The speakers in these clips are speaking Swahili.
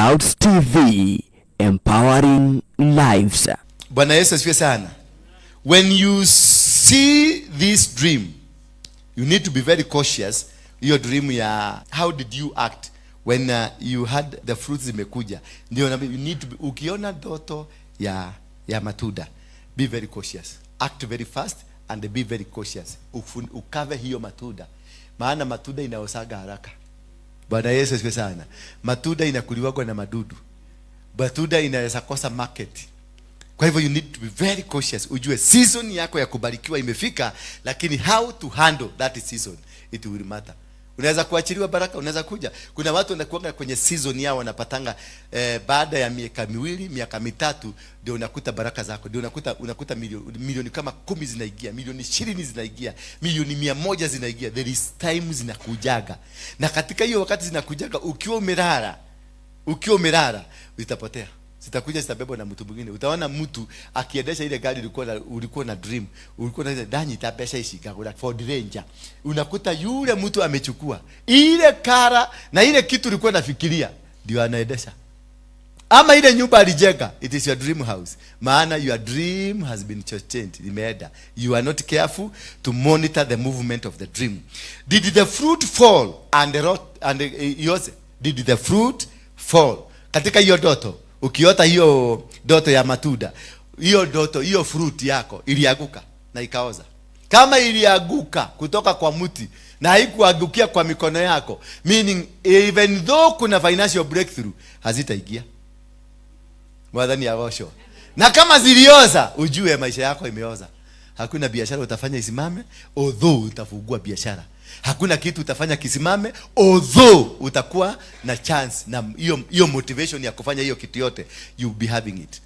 Clouds TV, empowering lives. Bwana Yesu asifiwe sana. When you see this dream, you need to be very cautious. Your dream ya how did you act when you had the fruits zimekuja? Ndio you need to be, ukiona ndoto ya matunda, be very cautious. Act very fast and be very cautious. Ukave hiyo matunda. Maana matunda inaosaga haraka. Bwana Yesu asifiwe sana. Matunda inakuliwa na madudu. Matunda inaweza kosa market. Kwa hivyo you need to be very cautious. Ujue season yako ya kubarikiwa imefika, lakini how to handle that season, it will matter. Unaweza kuachiliwa baraka, unaweza kuja. Kuna watu wanakuanga kwenye season yao wanapatanga baada ya miaka miwili, miaka mitatu ndio unakuta baraka zako. Ndio unakuta milioni kama 10 zinaingia, milioni 20 zinaingia, milioni 100 zinaingia. There is time zinakujaga. Na katika hiyo wakati zinakujaga ukiwa umelala utapotea. Sitakuja sitabebwa na mtu mwingine. Utaona mtu akiendesha ile gari ulikuwa na dream. Ulikuwa na danyi tabesha ishika Ford Ranger. Unakuta yule mtu amechukua ile kara na ile kitu ulikuwa nafikiria ndio anaendesha. Ama ile nyumba alijenga, it is your dream house. Maana your dream has been changed. Imeenda. You are not careful to monitor the movement of the dream. Did the fruit fall and yours? Did the fruit fall? Katika hiyo ndoto, ukiota hiyo ndoto ya matunda, hiyo fruit yako ilianguka na ikaoza. Kama ilianguka kutoka kwa mti na haikuangukia kwa mikono yako, meaning even though kuna financial breakthrough, hazitaingia. Mwadhani ya washo. Na kama zilioza, ujue maisha yako imeoza. Hakuna biashara utafanya isimame, although utafungua biashara. Hakuna kitu utafanya kisimame, although utakuwa na chance na hiyo motivation ya kufanya hiyo kitu yote, you'll be having it.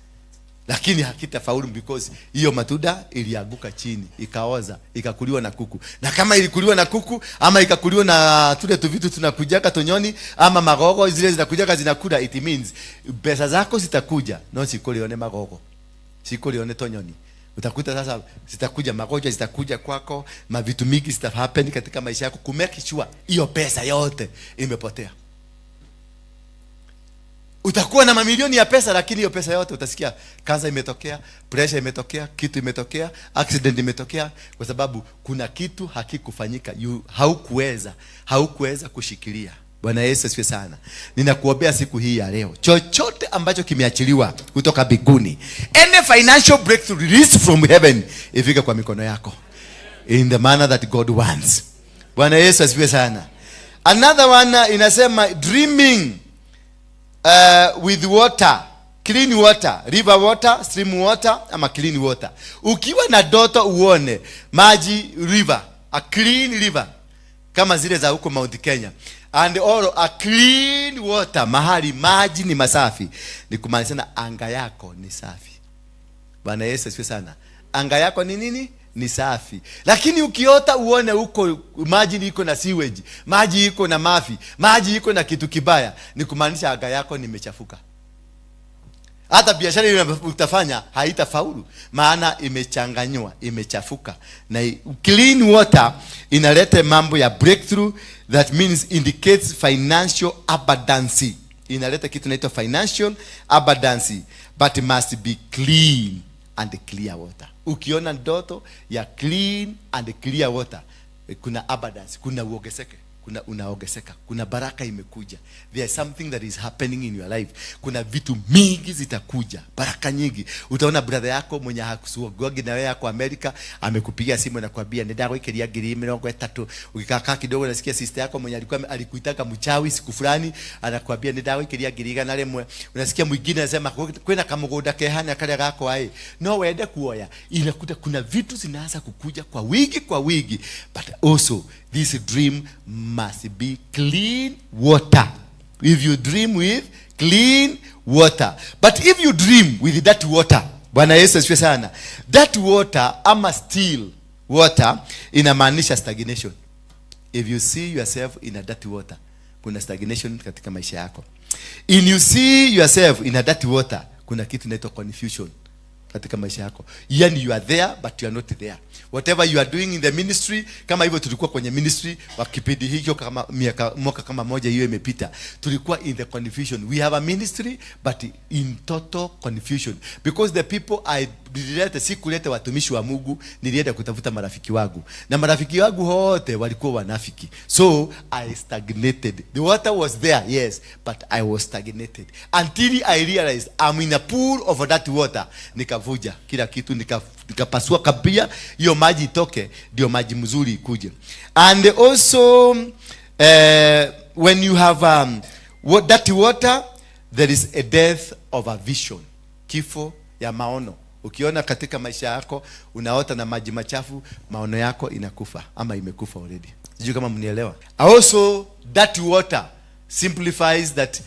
Lakini hakitafaulu because hiyo matunda ilianguka chini, ikaoza, ikakuliwa na kuku. Na kama ilikuliwa na kuku ama ikakuliwa na tule tu vitu tunakujaka tonyoni ama magogo zile zinakujaka zinakula, it means pesa zako zitakuja, no sikulione magogo. Sikulione tonyoni. Utakuta sasa zitakuja magonjwa, zitakuja kwako, mavitu mingi zitahappen katika maisha yako, kumake sure hiyo pesa yote imepotea. Utakuwa na mamilioni ya pesa, lakini hiyo pesa yote utasikia kansa imetokea, pressure imetokea, kitu imetokea, accident imetokea, kwa sababu kuna kitu hakikufanyika. Haukuweza kushikilia. Bwana Yesu asifiwe sana. Ninakuombea siku hii ya leo, chochote ambacho kimeachiliwa kutoka mbinguni, any financial breakthrough released from heaven, ifike kwa mikono yako in the manner that God wants. Bwana Yesu asifiwe sana. Another one inasema dreaming with water, clean water, river water, stream water ama clean water. Ukiwa na ndoto uone maji, river, a clean river kama zile za huko Mount Kenya, and all a clean water, mahali maji ni masafi, ni kumaanisha na anga yako ni safi. Bwana Yesu asifiwe sana. Anga yako ni nini? Ni safi. Lakini ukiota uone huko maji iko na sewage, maji iko na mafi, maji iko na kitu kibaya, ni kumaanisha anga yako nimechafuka. Hata biashara ile utafanya haitafaulu, maana imechanganywa, imechafuka. Na clean water inaleta mambo ya breakthrough, that means indicates financial abundance. Inaleta kitu inaitwa financial abundance, but must be clean and clear water. Ukiona ndoto ya clean and clear water, kuna abundance, kuna unaongezeka, kuna baraka imekuja. There is something that is happening in your life. Kuna vitu mingi zitakuja, baraka nyingi. Utaona brother yako mwenye hakusugogi na wewe yako Amerika amekupigia simu na kuambia nenda ikeria 30. Ukikaa kidogo nasikia sister yako mwenye alikuitaka mchawi siku fulani anakuambia nenda ikeria 100. Unasikia mwingine anasema kwenda kamugoda kehana kale gako ai no wende kuoya. Inakuta kuna vitu zinaanza kukuja kwa wigi, but also this dream must be clean water. If you dream with clean water, but if you dream with that water, Bwana Yesu asifiwe sana, that water ama still water inamaanisha stagnation. If you see yourself in a dirty water, kuna stagnation katika maisha yako. If you see yourself in a dirty water, kuna kitu inaitwa confusion. katika maisha yako. Yani you are there but you are not there. Whatever you are doing in the ministry, kama hivyo tulikuwa kwenye ministry wa kipindi hicho kama mwaka kama moja hiyo imepita, tulikuwa in the confusion. We have a ministry but in total confusion because the people I nilileta sikuleta watumishi wa Mungu, nilienda kutafuta marafiki wangu, na marafiki wangu wote walikuwa wanafiki. So I stagnated. The water was there, yes, but I was stagnated until I realized I'm in a pool of that water. Nikavuja kila kitu, nikapasua kabia hiyo maji itoke, ndio maji mzuri ikuje. And also when you have that water, there is a death of a vision, kifo ya maono. Ukiona katika maisha yako unaota na maji machafu, maono yako inakufa ama imekufa already. Sijui kama mnielewa. Also that water simplifies that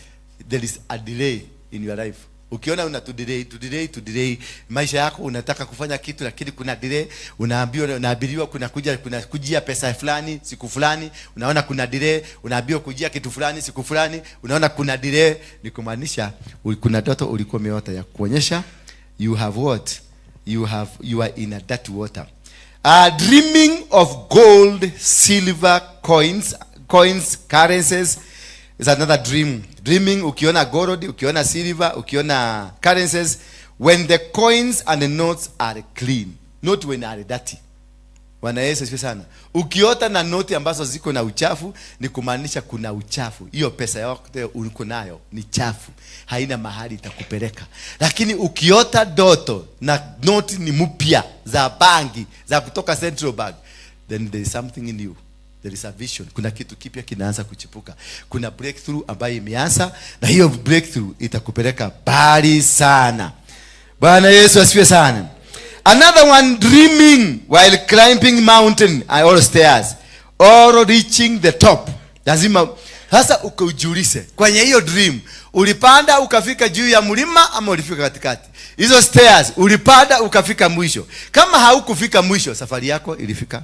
there is a delay in your life. Ukiona una to delay maisha yako, unataka kufanya kitu lakini kuna delay, unaambiwa kuna kujia pesa fulani siku fulani, unaona kuna delay, unaambiwa kujia kitu fulani siku fulani, unaona kuna delay. Ni kumaanisha kuna ndoto ulikuwa umeota ya kuonyesha you have what? You are in a dirty water. Dreaming of gold, silver, coins, currencies is another dream. Dreaming, ukiona gold, ukiona silver, ukiona currencies, when the coins and the notes are clean, not when are dirty. Bwana Yesu asifiwe sana. Ukiota na noti ambazo ziko na uchafu, ni kumaanisha kuna uchafu. Hiyo pesa yote uliko nayo ni chafu, haina mahali itakupeleka. Lakini ukiota doto na noti ni mpya za bangi, za kutoka Central Bank, then there is something in you. There is a vision. Kuna kitu kipya kinaanza kuchipuka. Kuna breakthrough ambayo imeanza, na hiyo breakthrough itakupeleka mbali sana. Bwana Yesu asifiwe sana. Another one, dreaming while climbing mountain or stairs or reaching the top. Lazima sasa ukijiulize kwenye hiyo dream, ulipanda ukafika juu ya mlima ama ulifika katikati? Hizo stairs ulipanda ukafika mwisho. Kama haukufika mwisho, safari yako ilifika.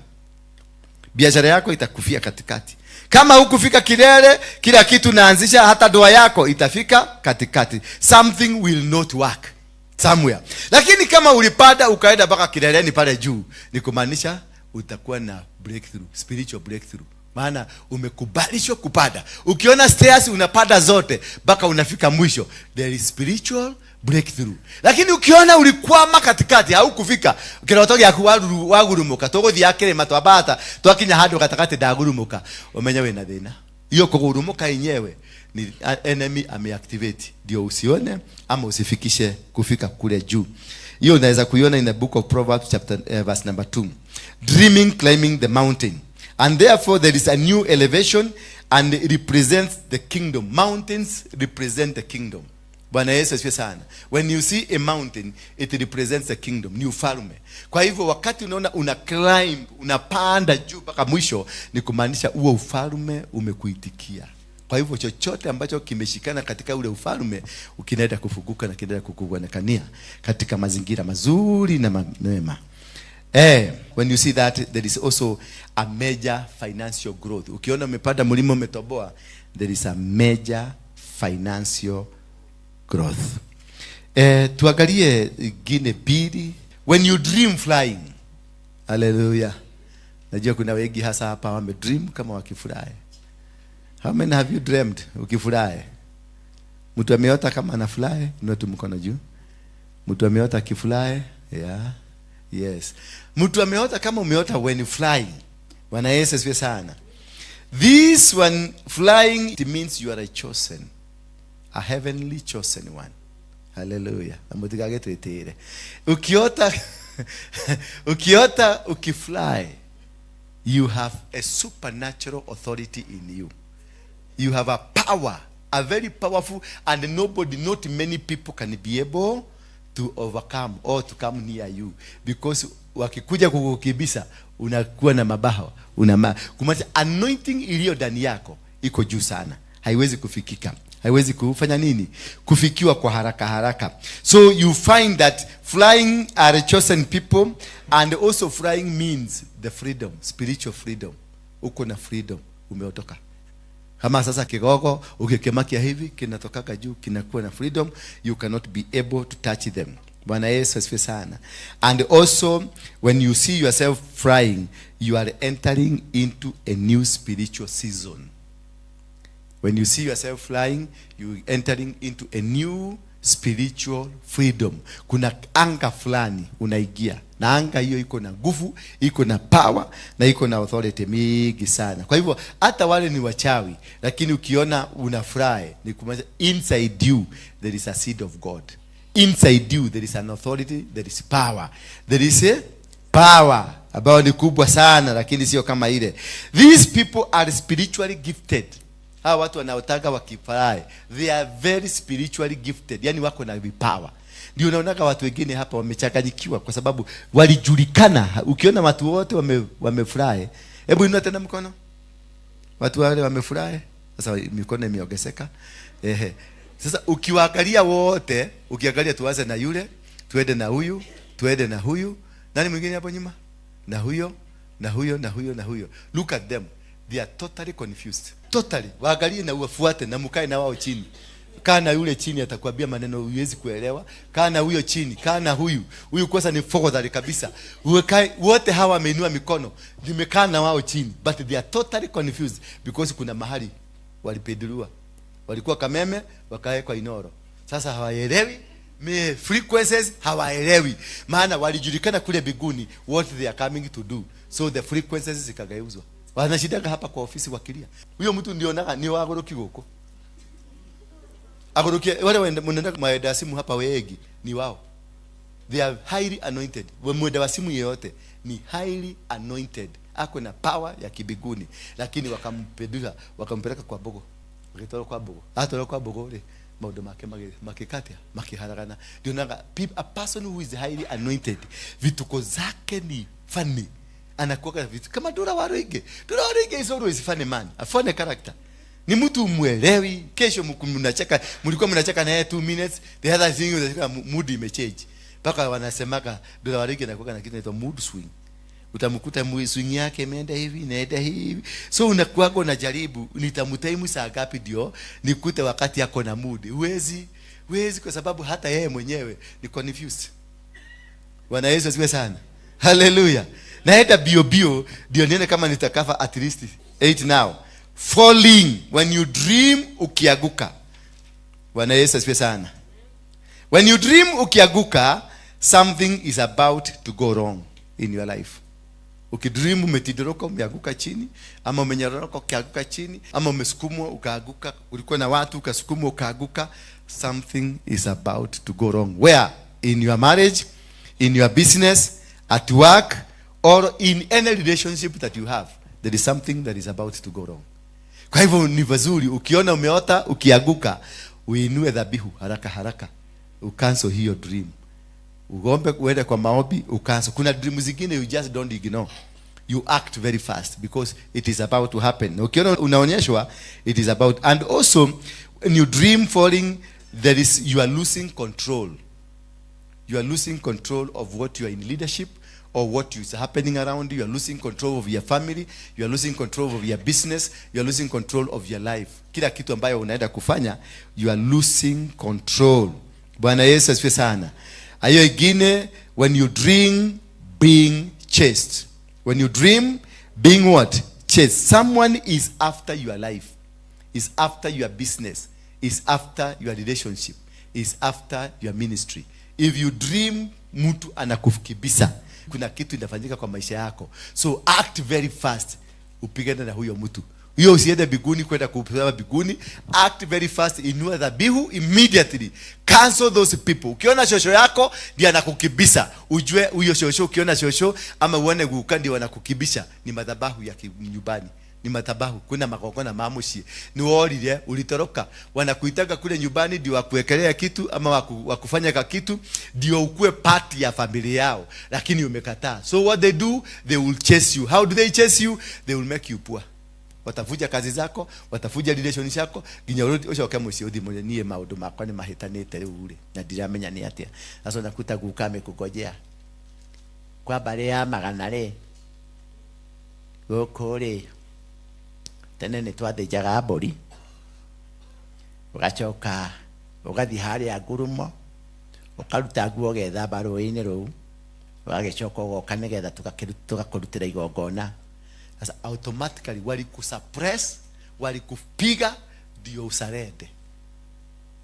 Biashara yako itakufia katikati. Kama hukufika kilele, kila kitu naanzisha, hata doa yako itafika katikati. Something will not work somewhere. Lakini kama ulipanda ukaenda mpaka kileleni pale juu, ni kumaanisha utakuwa na breakthrough, spiritual breakthrough. Maana umekubalishwa kupanda. Ukiona stairs unapanda zote mpaka unafika mwisho, there is spiritual breakthrough. Lakini ukiona ulikwama katikati, haukufika, kiroto gyaku wagurumuka, togothia kirema twabata twakinya hado katakati ndagurumuka, umenya we na thina. Hiyo kugurumuka yenyewe ni enemy ameactivate, ndio usione ama usifikishe kufika kule juu. Hiyo unaweza kuiona in the book of Proverbs chapter verse number 2. Dreaming, climbing the mountain. And therefore there is a new elevation and it represents the kingdom. Mountains represent the kingdom. Bwana Yesu asifiwe sana. When you see a mountain, it represents the kingdom, ni ufalme. Kwa hivyo wakati unaona una climb, unapanda juu mpaka mwisho, ni kumaanisha huo ufalme umekuitikia. Kwa hivyo chochote ambacho kimeshikana katika ule ufalme, ukinaenda kufunguka na kinaenda kukuonekania katika mazingira mazuri na mema. When you see that, there is also a major financial growth. Ukiona umepanda mlima umetoboa, there is a major financial growth. Tuangalie ingine bili. When you dream flying. Hallelujah. Najua kuna wengi hasa hapa wame dream kama wakifurahi. How many have you dreamed ukifurahi? Mtu ameota kama anafurahi, inua tu mkono juu. Mtu ameota akifurahi? Yeah. Yes. Mtu ameota kama umeota when you flying. Bwana Yesu asifiwe sana. This one flying, it means you are a chosen. A heavenly chosen one. Hallelujah. Amutikage tuitere. Ukiota ukifly, you have a supernatural authority in you. You have a power, a very powerful, and not many people can be able to overcome or to come near you, because wakikuja kukukibisa unakuwa na mabaha, kumaanisha anointing iliyo ndani yako iko juu sana, haiwezi kufikika, haiwezi kufanya nini, kufikiwa kwa haraka. So you find that flying are chosen people, and also flying means the freedom, spiritual freedom. Uko na freedom, umeotoka. Kama sasa kigogo ukikemakia hivi kinatoka juu, kinakuwa na freedom, you cannot be able to touch them. Bwana Yesu asifiwe sana. And also when you see yourself flying, you are entering into a new spiritual season. When you see yourself flying, you entering into a new spiritual freedom. Kuna anga fulani unaingia, na anga hiyo iko na nguvu, iko na power, na iko na authority mingi sana. Kwa hivyo hata wale ni wachawi, lakini ukiona unafurahi, ni kumaanisha inside you there is a seed of God. Inside you there is an authority, there is power. There is a power ambayo ni kubwa sana, lakini sio kama ile. These people are spiritually gifted. Hawa watu wanaotaka wakifurahi, they are very spiritually gifted. Yani wako na vipawa. Ndio unaona watu wengine hapa wamechanganyikiwa kwa sababu walijulikana. Ukiona watu wote wamefurahi, hebu inua tena mkono. Watu wale wamefurahi. Sasa mikono imeongezeka. Sasa ukiwaangalia wote, ukiangalia tuanze na yule, tuende na huyu, tuende na huyu. Nani mwingine hapo nyuma? Na huyo, na huyo, na huyo, na huyo. Look at them. They are totally confused. Totally. Waangalie na uwafuate na mkae na wao chini. Kaa na yule chini atakwambia maneno huwezi kuelewa. Kaa na huyo chini, kaa na huyu. Huyu kwanza ni fogodhari kabisa. Uwekae wote hawa wameinua mikono. Nimekaa na wao chini, but they are totally confused because kuna mahali walipedurua. Walikuwa Kameme, wakaekwa Inoro. Sasa hawaelewi frequencies, hawaelewi. Maana walijulikana kule biguni what they are coming to do. So the frequencies zikagauzwa. Wanashidaka hapa kwa ofisi wakilia. Huyo mtu ndionaga ni wagoroki huko. Agoroki wale mnaenda maeda simu hapa wengi ni wao. They are highly anointed. Mwenda wa simu yeyote ni highly anointed. Ako na power ya kibiguni, lakini wakampedula, wakampeleka kwa bogo. Wakitoka kwa bogo. Hata kwa bogo ile maudo makikatia, makiharagana. Ndionaga a person who is highly anointed, vituko zake ni funny. Anakuwa vitu kama Ndurawaruinge. Ndurawaruinge is always funny man, a funny character. Ni mtu mwelewi. Kesho mnacheka, mlikuwa mnacheka na yeye 2 minutes, the other thing is mood imechange. Paka wanasemaka Ndurawaruinge anakuwa na kitu inaitwa mood swing. Utamkuta mood swing yake imeenda hivi, inaenda hivi. So unakuwa unajaribu, nitamtaimu saa ngapi ndio nikute wakati yako na mood. Huwezi kwa sababu hata yeye mwenyewe ni confused. Bwana Yesu asifiwe sana. Hallelujah. Naenda bio ndio nione kama nitakafa at least 8 now. Falling, when you dream ukiaguka. Bwana Yesu asifiwe sana. When you dream ukiaguka, something is about to go wrong in your life. Ukidream umetidoroka umeanguka chini, ama umenyoroka ukianguka chini, ama umesukumwa ukaaguka, ulikuwa na watu ukasukumwa ukaaguka, something is about to go wrong. Where? In your marriage, in your business, at work, or in any relationship that you have, there is something that is about to go wrong. Kwa hivyo ni vizuri ukiona umeota ukiaguka, uinue dhabihu haraka ucancel hiyo dream. Ugombe uende kwa maombi ucancel. Kuna dream zingine you just don't ignore. You act very fast because it is about to happen. Ukiona unaonyeshwa, it is about. And also when you dream falling, you are losing control. You are losing control of what you are in leadership, or what is happening around you. You are losing control of your family. You are losing control of your business. You are losing control of your life. Kila kitu ambayo unaenda kufanya, you are losing control. Bwana Yesu asifiwe sana. Ayo ingine, when you dream being chased. When you dream being what? Chased. Someone is after your life. Is after your business. Is after your relationship. Is after your ministry. If you dream mtu anakukibisa, kuna kitu inafanyika kwa maisha yako. So act very fast. Upigane na huyo mtu. Hiyo usiende biguni kwenda kupeleka biguni. Act very fast. Inua dhabihu immediately. Cancel those people. Ukiona shosho yako ndiye anakukibisa, ujue huyo shosho. Ukiona shosho ama uone gukandi wanakukibisha, ni madhabahu ya nyumbani. Ni madhabahu. Kuna makokona maamushi. Ni worire ulitoroka. Wanakuitaka kule nyumbani ndio wakuwekelea kitu ama wakufanya kitu ndio ukue part ya familia yao, lakini umekataa. So what they do, they will chase you. How do they chase you? They will make you poor. Watafuja kazi zako, watafuja relationship yako, ginya urudi osho kama usiodi mwenye niye maundu makwa ni mahitanite riu ri na ndiramenya ni atia. Sasa nakuta gukame kugojea kwa bare ya magana ri gukuri tene ni twathĩnjaga mbũri, ũgacoka ũgathi harĩa ngurumo ukaruta nguo getha Waruinge rou wagicoka ugoka nigetha tugakurutira igongona. Sasa automatically walikusuppress, walikupiga ndio usarende.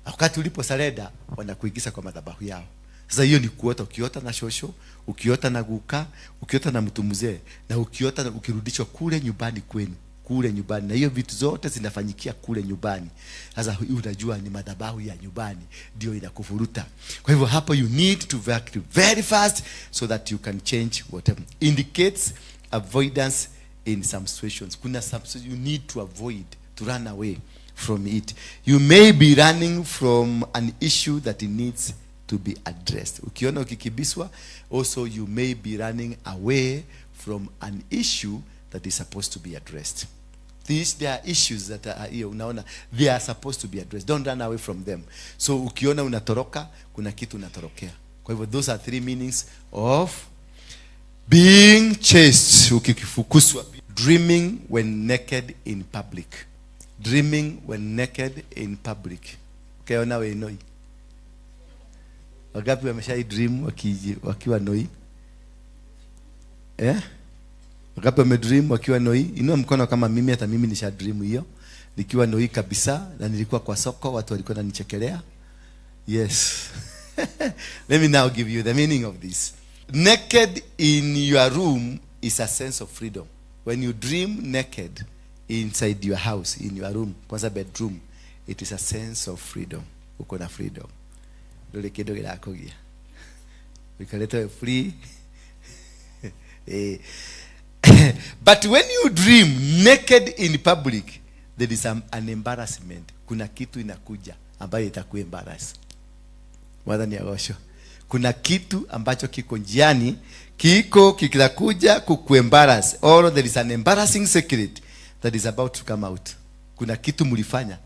Wakati ulipo sarenda wanakuingiza kwa madhabahu yao. Sasa hiyo ni kuota, ukiota na shosho, ukiota na guka, ukiota na mtu mzee, na ukiota ukirudishwa kule nyumbani kwenu, kule nyumbani, na hiyo vitu zote zinafanyikia kule nyumbani. Sasa unajua ni madhabahu ya nyumbani ndio inakuvuruta. Kwa hivyo hapo you need to work very fast so that you can change whatever. Indicates avoidance in some situations. Kuna some you need to avoid, to run away from it. You may be running from an issue that it needs to be addressed. Ukiona ukikibiswa, also you may be running away from an issue that is supposed to be addressed. There are issues that are here, unaona, they are supposed to be addressed. Don't run away from them. So ukiona unatoroka, kuna kitu unatorokea. Kwa hivyo those are 3 meanings of being chased. Ukifukuswa. Dreaming when naked in public. Dreaming when naked in public. Ukiona we noi. Wagapi wameshai dream wakiwa noi? Wagapi wamedream wakiwa noi? Inua mkono kama mimi, hata mimi nisha dream hiyo. Nikiwa noi kabisa na nilikuwa kwa soko, watu walikuwa wananichekelea. Yes. Let me now give you the meaning of this. Naked in your room is a sense of freedom. When you dream naked inside your house, in your room, kwanza bedroom, it is a sense of freedom. Uko na freedom. Dole kidogo la kugia. Ukaleta free. But when you dream naked in public, there is an embarrassment. Kuna kitu inakuja ambayo itakuembarrass. Mwadhani ya gosho. Kuna kitu ambacho kiko njiani, kikitakuja kukuembarrass, or there is an embarrassing secret that is about to come out. Kuna kitu mlifanya.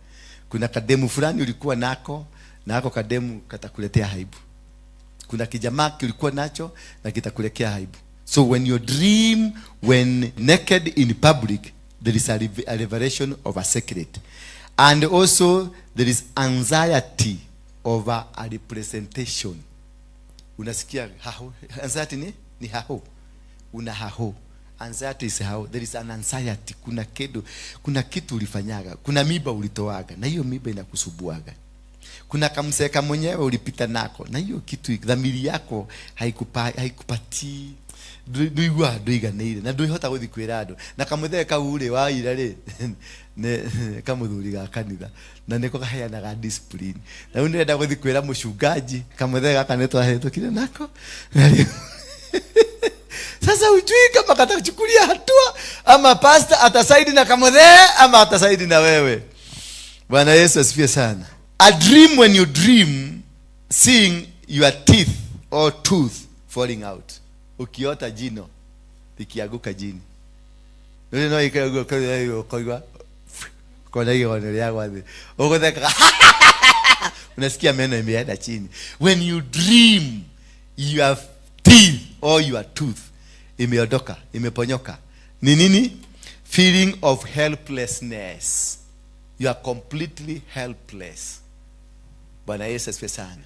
Kuna kademu fulani ulikuwa nako, na hako kademu katakuletea aibu. Kuna kijamaa kilikuwa nacho na kitakuletea aibu. So when you dream when naked in public, there is a revelation of a secret. And also there is anxiety over a representation. Unasikia hao. Anxiety ni hao. Una hao. Anxiety is hao. There is an anxiety. Kuna kitu ulifanyaga. Kuna miba ulitoaga. Na hiyo miba inakusubuaga. Kuna kamseka mwenyewe ulipita nako. Na hiyo kitu dhamiri yako haikupati duiga neire. Na duihota guthi kwirado. Na kamutheka ule wa irare. Ne kamuthuri ga kanitha. Na niko kaheanaga discipline. Na unenda guthi kwira mushungaji, kamutheka kanetwa heto kile nako. Sasa ujui kama katachukulia hatua ama pastor atasaidi na kamudhe ama atasaidi na wewe. Bwana Yesu asifiwe sana. A dream, when you dream seeing your teeth or tooth falling out. Ukiota jino likianguka jini. Ndio no ikaanguka kwa kwa hiyo ndio wazi. Ukotheka. Unasikia meno imeenda chini. When you dream your teeth or your tooth imeondoka, imeponyoka. Ni nini? Feeling of helplessness. You are completely helpless. Bwana Yesu asifiwe sana.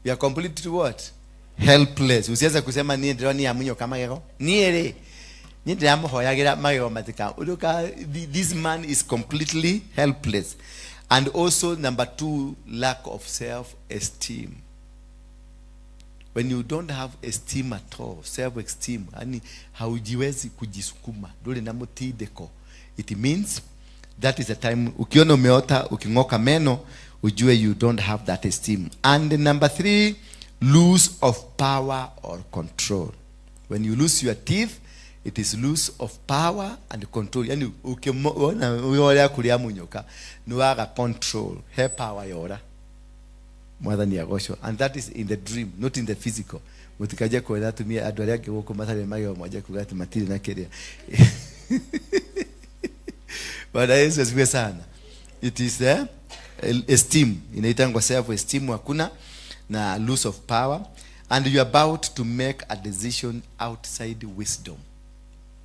You are completely what? Helpless. Usiweza kusema ni ndio ni amunyo kama yego. Ni ere. Ni ndio amuhoyagira mayo matika. Udoka, this man is completely helpless. And also number 2, lack of self-esteem. When you don't have esteem at all, self-esteem, yani haujiwezi kujisukuma, dole na mutideko, it means that is the time ukiona umeota ukingoka meno, ujue you don't have that esteem. And number 3, lose of power or control. When you lose your teeth, it is loss of power and control. Yani ukiona uyoya kulia munyoka, nuaga control, he power yora. Mwadhani ya gosho. And that is in the dream, not in the physical. Mutikaje kwa ila tumia adwari yake woko mathale mayo moja kugati matili na keria. Bwana Yesu asifiwe sana. It is esteem. Inaitangwa self-esteem hakuna, na loss of power. And you are about to make a decision outside wisdom.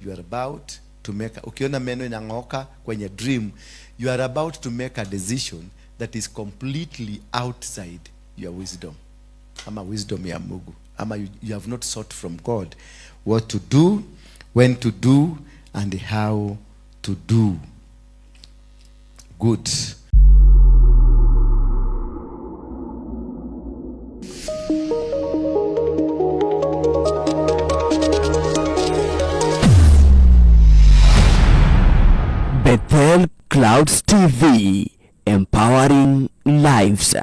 You are about to make, ukiona meno inangoka kwenye dream, you are about to make a decision that is completely outside your wisdom. ama wisdom ya Mungu, ama you have not sought from God what to do, when to do, and how to do. Good. Bethel Clouds TV, empowering lives.